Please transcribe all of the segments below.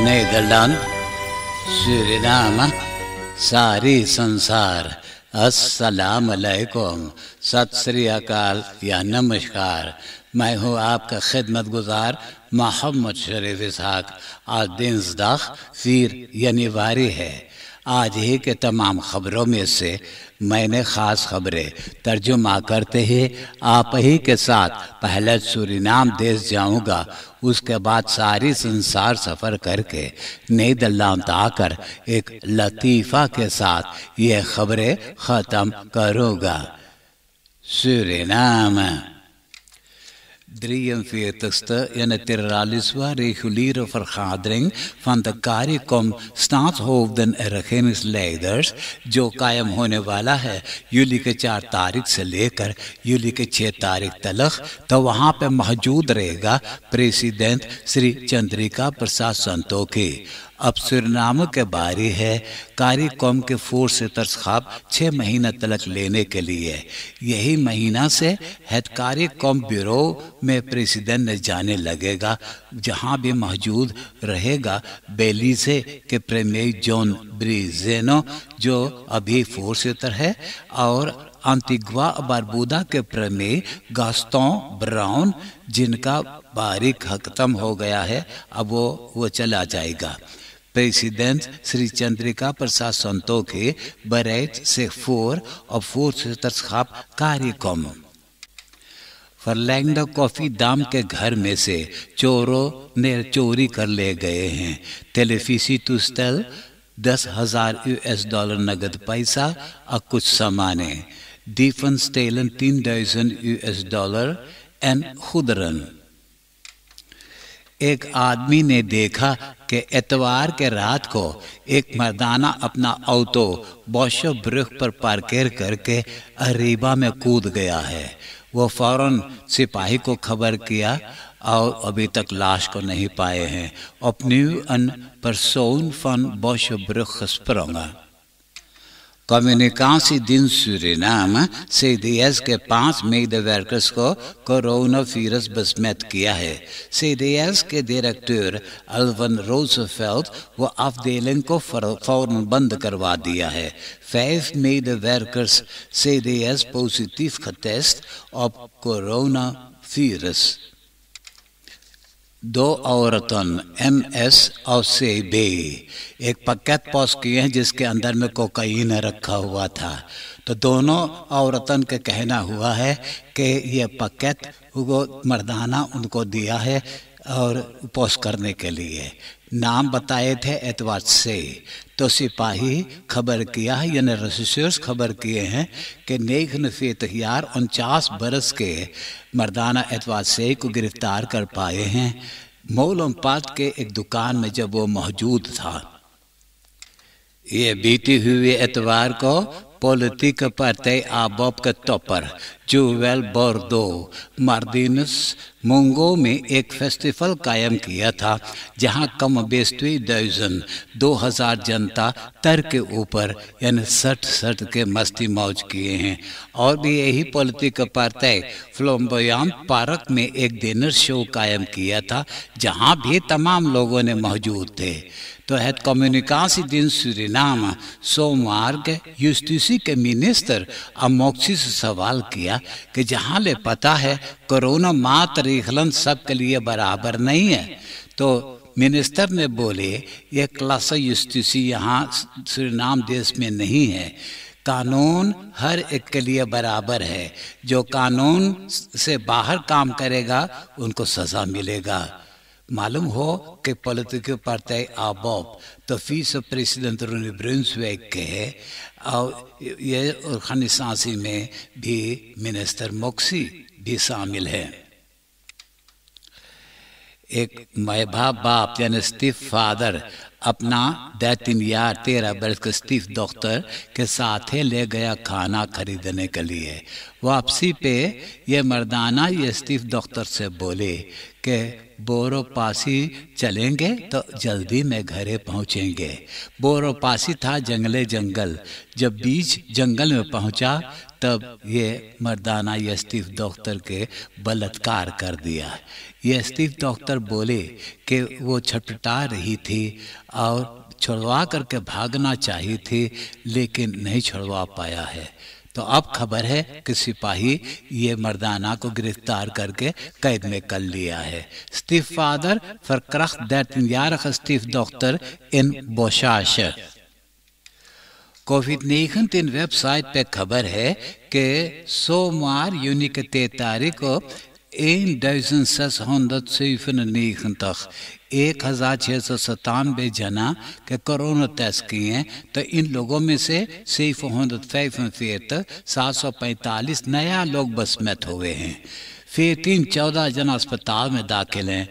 Nederland, Suriname, सारी संसार अस्सलाम अलैकुम, सत श्री अकाल या नमस्कार। मैं हूँ आपका खिदमत गुजार मोहम्मद शरीफ इसहाक। आज दिन 4 जनवरी है। आज ही के तमाम खबरों में से मैंने ख़ास खबरें तर्जुमा करते ही आप ही के साथ पहले सूरीनाम देश जाऊंगा, उसके बाद सारी संसार सफ़र करके नीदरलैंड आकर एक लतीफ़ा के साथ ये खबरें ख़त्म करूँगा। Suriname 43ste en het 43e reguliere vergadering van de CARICOM staatshoofden en regeringsleiders जो कायम होने वाला है जुलाई के 4 तारीख से लेकर जुलाई के 6 तारीख तक, तो वहाँ पे मौजूद रहेगा प्रेसिडेंट श्री चंद्रिका प्रसाद संतोखी। अब सूरीनाम के बारी है कारिकॉम के फोर्स से तरसाब 6 महीना तलक लेने के लिए। यही महीना से हेड कारिकॉम ब्यूरो में प्रेसिडेंट ने जाने लगेगा, जहां भी मौजूद रहेगा बेलीज़े के प्रीमियर जॉन ब्रिजेनो जो अभी फोर्स से है, और अंतिग्वा बारबूदा के प्रीमियर गास्टोन ब्राउन जिनका बारीक खत्म हो गया है, अब वो चला जाएगा। प्रेसिडेंट श्री चंद्रिका प्रसाद संतोखी बरेट से 4 और 4 से तरसाब कारिकॉम। फरलैंग कॉफी दाम के घर में से चोरों ने चोरी कर ले गए हैं। टेलीफिसी टूस्टल $10,000 नगद पैसा और कुछ सामाने। दीफन स्टेलन $3,000 एन खुदरन। एक आदमी ने देखा कि एतवार के रात को एक मर्दाना अपना ऑटो बॉशो ब्रुक पर पार्केर करके अरीबा में कूद गया है। वो फौरन सिपाही को खबर किया और अभी तक लाश को नहीं पाए हैं। opnieuw een persoon van Bosjebrug gesprongen। Communications Suriname CDS के 5 मेडवर्कर्स को कोरोना वायरस बसमत किया है। CDS के डायरेक्टर अल्वन रोजफेल्ड वो अफदेलिंग को फौरन बंद करवा दिया है। 5 med workers CDS positive test of corona virus. 2 औरतों MS और CB एक पैकेट पोस्ट किए हैं जिसके अंदर में कोकाइन रखा हुआ था। तो दोनों औरतों के कहना हुआ है कि ये पैकेट वो मर्दाना उनको दिया है और पोस्ट करने के लिए। नाम बताए थे एतवार से। तो सिपाही खबर किया है, यानी रजिस्टर्स खबर किए हैं कि 49 बरस के मर्दाना एतवार से को गिरफ्तार कर पाए हैं। मोलमपात के एक दुकान में जब वो मौजूद था। ये बीती हुए एतवार को पॉलिटिक पार्टी आबोब के टॉपर जुवेल बोर्डो मार्दिनस मोंगो में एक फेस्टिवल कायम किया था, जहां कम बेश 2000 जनता तर के ऊपर यानी 60 के मस्ती मौज किए हैं। और भी यही पॉलिटिक पार्टी फ्लोम्बोयान पार्क में एक डिनर शो कायम किया था, जहां भी तमाम लोगों ने मौजूद थे। तो है कम्युनिकेशंस सूरीनाम सोमवार के जुस्टिसी के मिनिस्टर अमोक्सी से सवाल किया कि जहाँ ले पता है कोरोना मातरीखलन सबके लिए बराबर नहीं है। तो मिनिस्टर ने बोले ये क्लास जुस्टिसी यहाँ सूरीनाम देश में नहीं है। कानून हर एक के लिए बराबर है। जो कानून से बाहर काम करेगा उनको सजा मिलेगा। मालूम हो कि पॉलिटिकल पार्टी आबोब तो फीस प्रेसिडेंट रूनी ब्रुंसविक के है, और ये खानिसासी में भी मिनिस्टर मोक्सी भी शामिल है। एक माँ बाप यानी स्टीफ फादर अपना 13 बरस के स्टीफ डॉक्टर के साथ ही ले गया खाना खरीदने के लिए। वापसी पे ये मर्दाना ये स्टीफ डॉक्टर से बोले कि बोरो पासी चलेंगे तो जल्दी में घरे पहुँचेंगे। बोरो पासी था जंगल। जब बीच जंगल में पहुँचा तब ये मर्दाना ये स्टीव डॉक्टर के बलात्कार कर दिया। ये स्टीव डॉक्टर बोले कि वो छटपटा रही थी और छुड़वा करके भागना चाहिए थी, लेकिन नहीं छुड़वा पाया है। तो अब खबर है कि सिपाही ये मर्दाना को गिरफ्तार करके कैद में कर लिया है। Steve father verkracht 13-jarige Steve doctor in बोशाश। कोविड-19 वेबसाइट पे खबर है कि सोमवार यूनी के 3 तारीख को 1697 जना के कोरोना टेस्ट किए हैं। तो इन लोगों में से 745 नया लोग बसमत हुए हैं। फिर 14 जना अस्पताल में दाखिल हैं।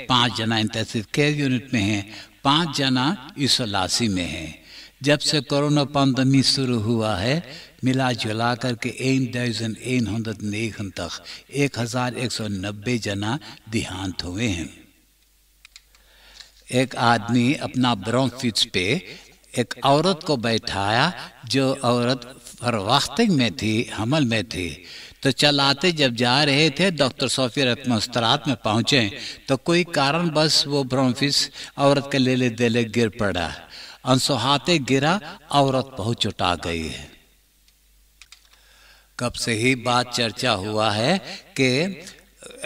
5 जना इंटेंसिव केयर यूनिट में हैं। 5 जना इसोलासी में हैं। जब से कोरोना पैंडेमिक शुरू हुआ है मिला जुला करके 1190 जना देहांत हुए हैं। एक आदमी अपना ब्रोंफिट्स पे एक औरत को बैठाया, जो औरत फरवाख्तिक में थी, हमल में थी। तो चलाते जब जा रहे थे डॉक्टर सोफिया रत्मस्तरात में पहुंचे तो कोई कारण बस वो ब्रोंफिट्स औरत के लेले देले गिर पड़ा। अनसोहाते गिरा, औरत बहुत चुटा गई है। कब से ही बात चर्चा हुआ है कि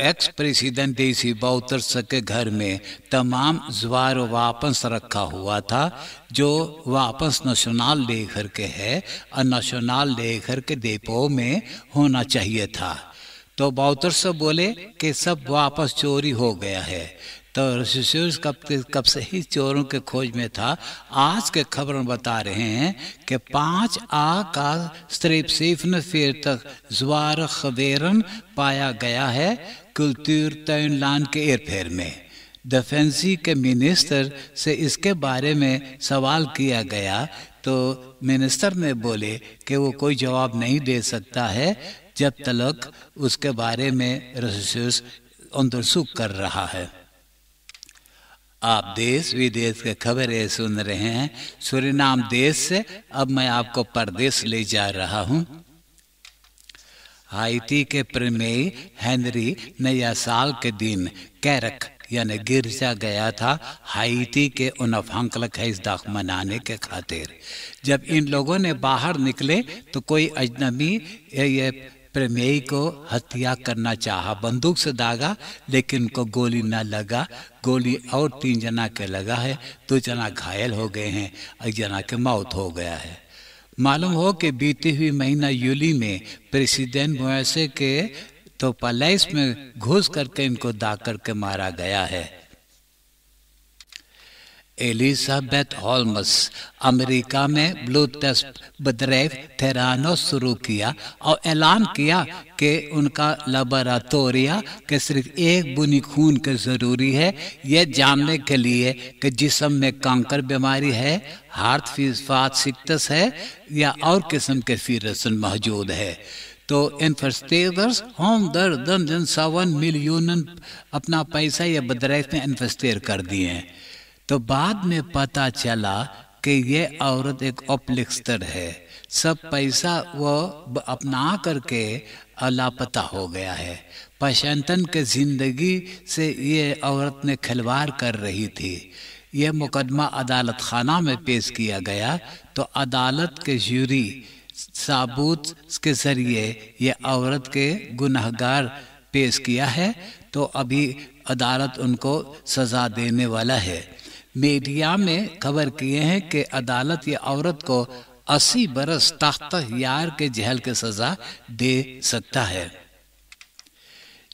एक्स प्रेसिडेंट डीसी बाउटर्स के घर में तमाम ज्वार वापस रखा हुआ था, जो वापस नेशनल लेकर के है और नेशनल लेकर के डिपो में होना चाहिए था। तो बाउटर्स बोले कि सब वापस चोरी हो गया है। तो रशियस कब से ही चोरों के खोज में था। आज के खबर बता रहे हैं कि 5 का स्ट्रेपसीफनफेरतक ज्वार खबेरन पाया गया है कुल्तूर तैनलान के एयरफेयर में। डिफेंसी के मिनिस्टर से इसके बारे में सवाल किया गया तो मिनिस्टर ने बोले कि वो कोई जवाब नहीं दे सकता है जब तक उसके बारे में रशियस अंदरसूख कर रहा है। आप देश विदेश के खबरें सुन रहे हैं सूरीनाम देश से। अब मैं आपको परदेश ले जा रहा हूं। हाइती के प्रीमियर हेनरी नया साल के दिन कैरक यानी गिरजा गया था हाइती के उनफांकलक मनाने के खातिर। जब इन लोगों ने बाहर निकले तो कोई अजनबी ये प्रेमी को हत्या करना चाहा, बंदूक से दागा, लेकिन उनको गोली न लगा। गोली और 3 जना के लगा है, 2 जना घायल हो गए हैं, 1 जना के मौत हो गया है। मालूम हो कि बीते हुए महीना यूली में प्रेसिडेंट मोएसे के तो पैलेस में घुस करके इनको दाग करके मारा गया है। एलिजाबेथ होल्मस अमेरिका में ब्लू टेस्ट बदरेव थेरानो शुरू किया और ऐलान किया कि उनका लेबोरेटोरिया के सिर्फ एक बुनी खून के जरूरी है यह जानने के लिए कि जिस्म में कांकर बीमारी है, हार्ट फासिक्टस है या और किस्म के फिरसन मौजूद है। तो इन्वेस्टर्स हम 7 मिलियन अपना पैसा या बदरेव में इन्वेस्टर कर दिए हैं। तो बाद में पता चला कि ये औरत एक अपलिक्स्टर है, सब पैसा वो अपना करके लापता हो गया है। पशंतन के जिंदगी से ये औरत ने खिलवाड़ कर रही थी। यह मुकदमा अदालत खाना में पेश किया गया तो अदालत के जूरी सबूत के जरिए ये औरत के गुनहगार पेश किया है। तो अभी अदालत उनको सजा देने वाला है। मीडिया में खबर किए हैं कि अदालत ये औरत को 80 बरस तख्त यार के जेल की सजा दे सकता है।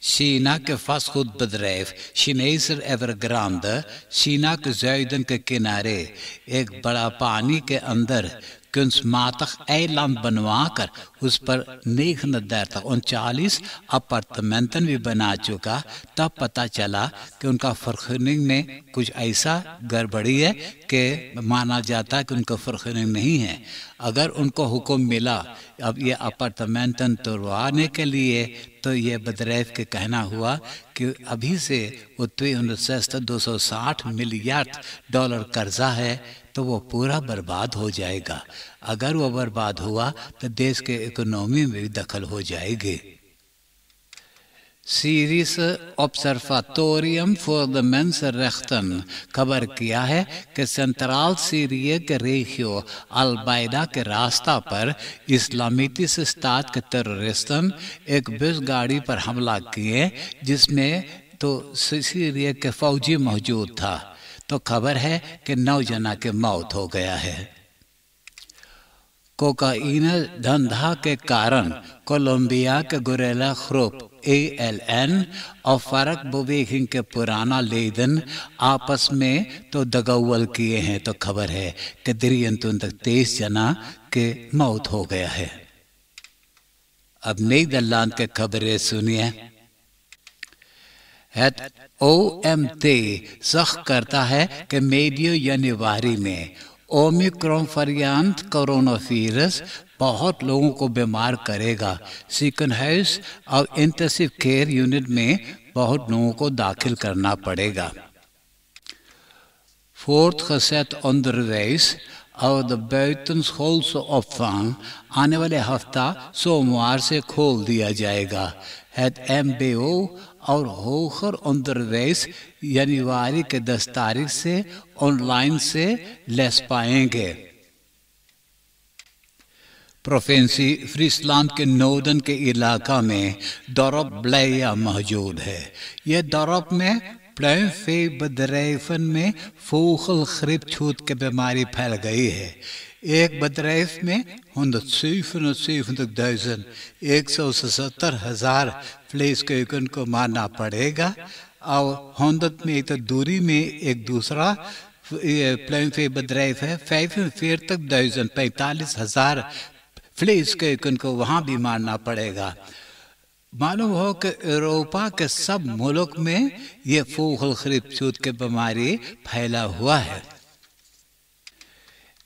शीना के फास्खुद बदरेफ शिनेसर एवरग्रांड शीना के ज़ैदन के किनारे एक बड़ा पानी के अंदर कुंसमातक ऐलान बनवा कर उस पर 39 अपार्टमेंटन भी बना चुका। तब पता चला कि उनका फर्खनिंग में कुछ ऐसा गड़बड़ी है कि माना जाता है कि उनका फर्खनिंग नहीं है। अगर उनको हुक्म मिला अब ये अपार्टमेंटन तोड़वाने के लिए तो ये बदरेफ के कहना हुआ कि अभी से 260 मिलियन डॉलर कर्जा है तो वो पूरा बर्बाद हो जाएगा। अगर वो बर्बाद हुआ तो देश के इकोनॉमी में भी दखल हो जाएगी। सीरीज ऑब्जर्वाटोरियम फॉर द मेंसेनरेchten खबर किया है कि सेंट्रल सीरिया के रेगियो अलबायदा के रास्ता पर इस्लामिटी स्टेट के टेररिस्टन एक बस गाड़ी पर हमला किए, जिसमें तो सीरिया के फौजी मौजूद था। तो खबर है कि 9 जना की मौत हो गया है। कोकाइन धंधा के कारण कोलंबिया के गुरेला ग्रुप ALN और फरक beweging के पुराना लेदन आपस में तो दगावल किए हैं। तो खबर है कि 23 जना के मौत हो गया है। अब नीदरलैंड के खबरें सुनिए। OMT सख्त करता है कि medio जनवरी में ओमिक्रॉन वेरिएंट कोरोना वायरस बहुत लोगों को बीमार करेगा। ziekenhuis और इंटेंसिव केयर यूनिट में बहुत लोगों को दाखिल करना पड़ेगा। voortgezet onderwijs और द buitenschoolse opvang आने वाले हफ्ता सोमवार से खोल दिया जाएगा। Het MBO और होकर onderwijs जनवरी के 10 तारीख से ऑनलाइन से लेस पाएंगे। प्रोविंसी फ्रीसलैंड के नोर्दन के इलाका में डॉरप ब्लेया मौजूद है। यह डॉरप में प्लैंफेबदरेफन में vogelgriep छूत की बीमारी फैल गई है। एक बदरेफ में 177,000 vleeskeuken को मारना पड़ेगा और 100 मीटर दूरी में एक दूसरा प्लैंफेबदरेफ है। 45,000 vleeskeuken को वहां भी मारना पड़ेगा। मालूम हो कि यूरोपा के सब मुल्क में ये vogelgriep छूत की बीमारी फैला हुआ है।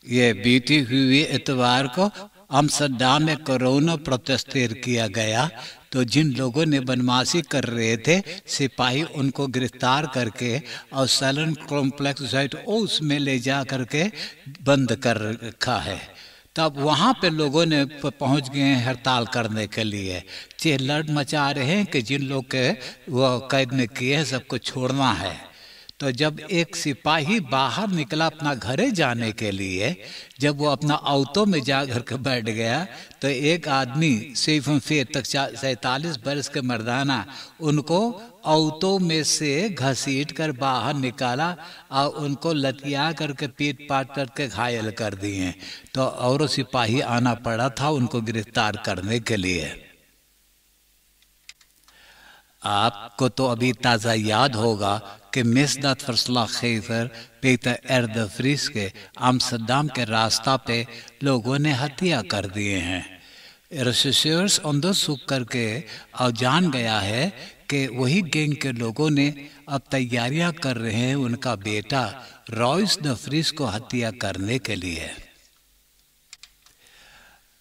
ये बीती हुई इतवार को अम्स्टरडम में कोरोना प्रोटेस्ट किया गया। तो जिन लोगों ने बदमाशी कर रहे थे, सिपाही उनको गिरफ्तार करके और सैलन कॉम्प्लेक्स ओस में ले जा करके बंद कर रखा है। तब वहाँ पे लोगों ने पहुँच गए हैं हड़ताल करने के लिए। चिल्लड़ मचा रहे हैं कि जिन लोग के वो कैद में किए हैं सबको छोड़ना है। तो जब एक सिपाही बाहर निकला अपना घरे जाने के लिए, जब वो अपना ऑटो में जा घर के बैठ गया, तो एक आदमी 47 बरस के मर्दाना उनको ऑटो में से घसीट कर बाहर निकाला और उनको लतिया करके पीट पाट करके घायल कर दिए। तो और सिपाही आना पड़ा था उनको गिरफ्तार करने के लिए। आपको तो अभी ताज़ा याद होगा कि मिसदात verslaggever Peter R. de Vries के अम्स्टरडम के रास्ता पे लोगों ने हत्या कर दिए हैं। रिसर्चर्स अंदरसूख करके और जान गया है कि वही गैंग के लोगों ने अब तैयारियां कर रहे हैं उनका बेटा रॉयस द फ्रीस को हत्या करने के लिए।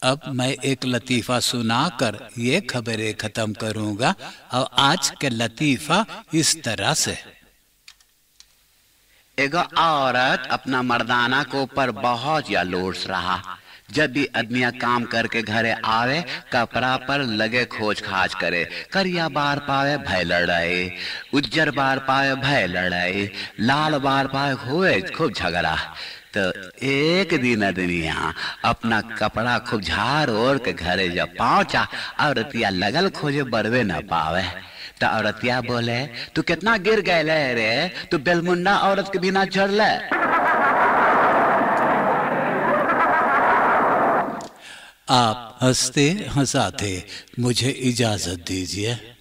अब मैं एक लतीफ़ा सुनाकर ये खबरें ख़त्म करूँगा और आज के लतीफ़ा इस तरह से। एक औरत अपना मर्दाना को ऊपर बहुत या लोड्स रहा। जब भी आदमिया काम करके घरे आवे, कपड़ा पर लगे खोज खाज करे। करिया बार पावे भय लड़ाई, उज्जर बार पावे भय लड़ाई, लाल बार पावे हुए खूब झगड़ा। तो एक दिन आदमिया अपना कपड़ा खूब झाड़ ओढ़ के घरे जब पहुंचा, औरतिया लगल खोजे बरवे न पावे। तो औरतिया बोले, तू कितना गिर गए रे, तू बेलमुंडा औरत के बिना चढ़ ले। आप हंसते हंसाते मुझे इजाजत दीजिए।